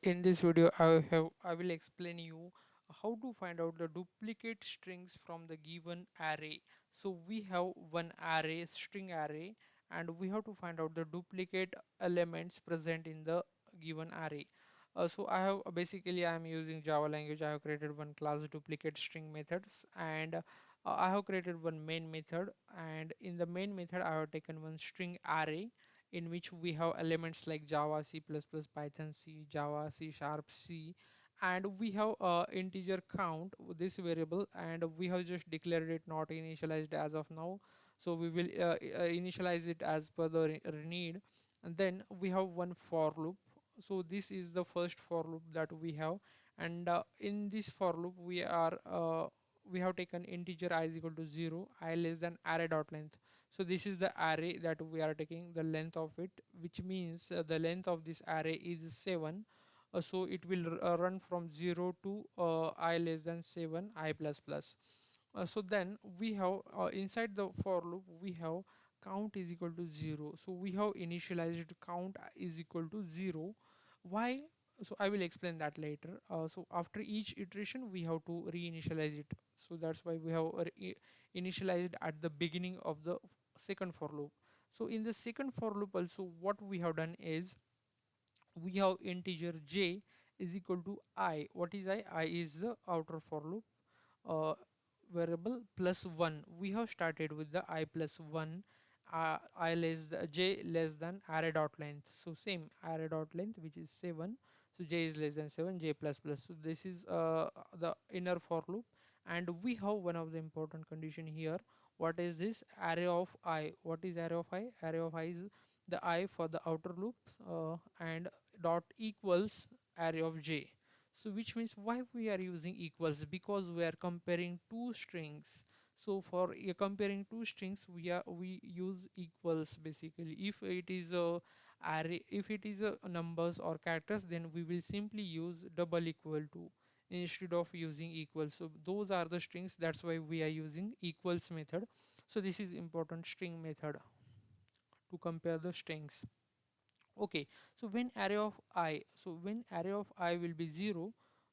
In this video I will explain you how to find out the duplicate strings from the given array. So we have one array, string array, and we have to find out the duplicate elements present in the given array. So I have basically I am using Java language. I have created one class duplicate string methods, and I have created one main method, and in the main method I have taken one string array in which we have elements like Java, C++, Python, C, Java, C Sharp, C, and we have integer count this variable, and we have just declared it not initialized as of now. So we will initialize it as per the need, and then we have one for loop. So this is the first for loop that we have, and in this for loop we have taken integer I is equal to 0, I less than array dot length. So this is the array that we are taking the length of it, which means the length of this array is 7. So it will run from 0 to I less than 7 I plus plus. So then we have inside the for loop we have count is equal to 0. So we have initialized count is equal to 0. Why? So I will explain that later. So after each iteration we have to reinitialize it. So that's why we have initialized at the beginning of the second for loop. So in the second for loop also what we have done is we have integer j is equal to I. What is I? I is the outer for loop uh, variable plus 1. We have started with the I plus 1, I less the j less than array dot length. So same array dot length, which is 7. So j is less than 7, j plus plus. So this is the inner for loop, and we have one of the important condition here. What is this? Array of I. What is array of I? Array of I is the I for the outer loops, and dot equals array of j. So which means why we are using equals? Because we are comparing two strings. So for comparing two strings we use equals. Basically if it is a array, if it is a numbers or characters, then we will simply use double equal to instead of using equals. So those are the strings, that's why we are using equals method. So this is important string method to compare the strings. Okay, so when array of I, so when array of I will be 0,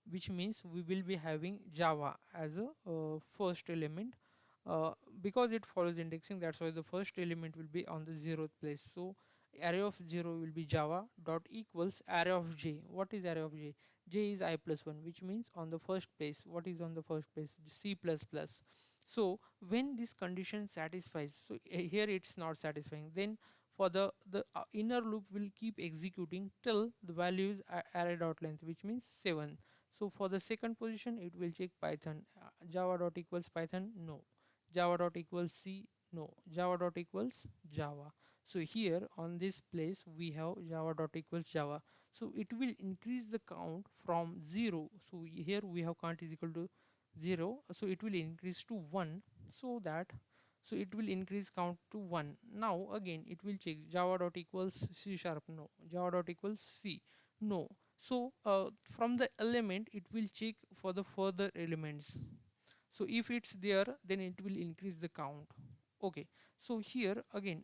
which means we will be having Java as a first element, because it follows indexing, that's why the first element will be on the 0th place. So array of 0 will be Java dot equals array of j. What is array of j? J is I plus 1, which means on the first place. What is on the first place? C plus plus. So when this condition satisfies, so here it's not satisfying, then for the inner loop will keep executing till the value is array dot length, which means 7. So for the second position it will check Python, Java dot equals Python, no. Java dot equals C, no. Java dot equals Java. So here on this place we have Java dot equals Java. So it will increase the count from 0. So here we have count is equal to 0, so it will increase to 1, so that, so it will increase count to 1. Now again it will check Java dot equals C sharp, no. Java dot equals C, no. So from the element it will check for the further elements. So if it's there, then it will increase the count. Okay, so here again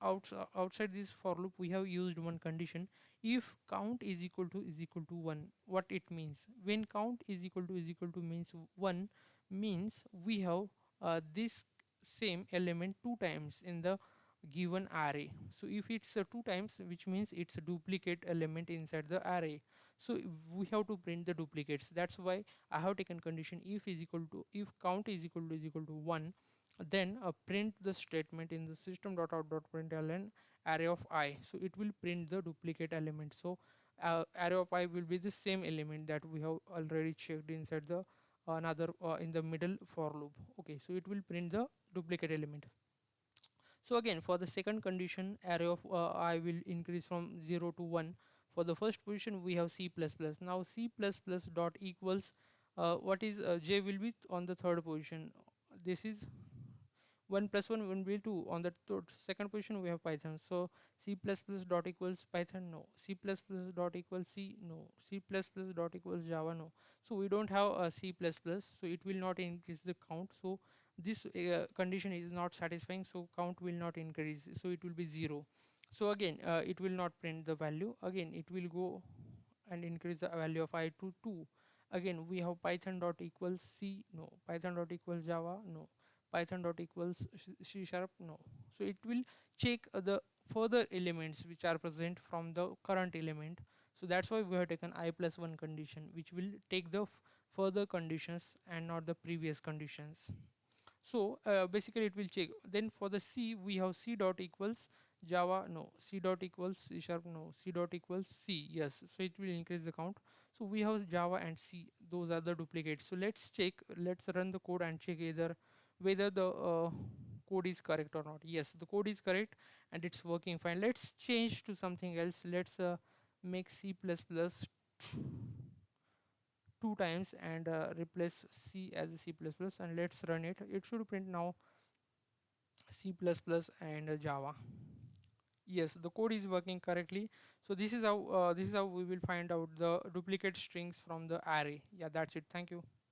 outside this for loop we have used one condition. If count is equal to 1, what it means? When count is equal to means 1, means we have this same element two times in the given array. So if it's two times, which means it's a duplicate element inside the array. So we have to print the duplicates. That's why I have taken condition if is equal to, if count is equal to 1, then print the statement in the system.out.println array of I. So it will print the duplicate element. So array of I will be the same element that we have already checked inside the another in the middle for loop. Okay, so it will print the duplicate element. So again for the second condition, array of I will increase from 0 to 1. For the first position we have C++. Now C++ dot equals what is j will be on the third position. This is 1 plus 1 will be 2. On the second position we have Python. So C++ dot equals Python, no. C++ dot equals C, no. C++ dot equals Java, no. So we don't have a C++, so it will not increase the count. So this condition is not satisfying, so count will not increase, so it will be 0. So again it will not print the value. Again it will go and increase the value of I to 2. Again, we have python dot equals c, no. Python dot equals java, no. Python dot equals c sharp, no. So it will check the further elements which are present from the current element. So that's why we have taken I plus 1 condition, which will take the further conditions and not the previous conditions. So basically it will check. Then for the c, we have c dot equals java, no. C dot equals c sharp, no. C dot equals c, yes. So it will increase the count. So we have java and c, those are the duplicates. So let's check, let's run the code and check either whether the code is correct or not. Yes, the code is correct and it's working fine. Let's change to something else. Let's make c plus plus two times and replace c as a c plus plus, and let's run it. It should print now c plus plus and java. Yes, the code is working correctly. So this is how we will find out the duplicate strings from the array. Yeah, that's it. Thank you.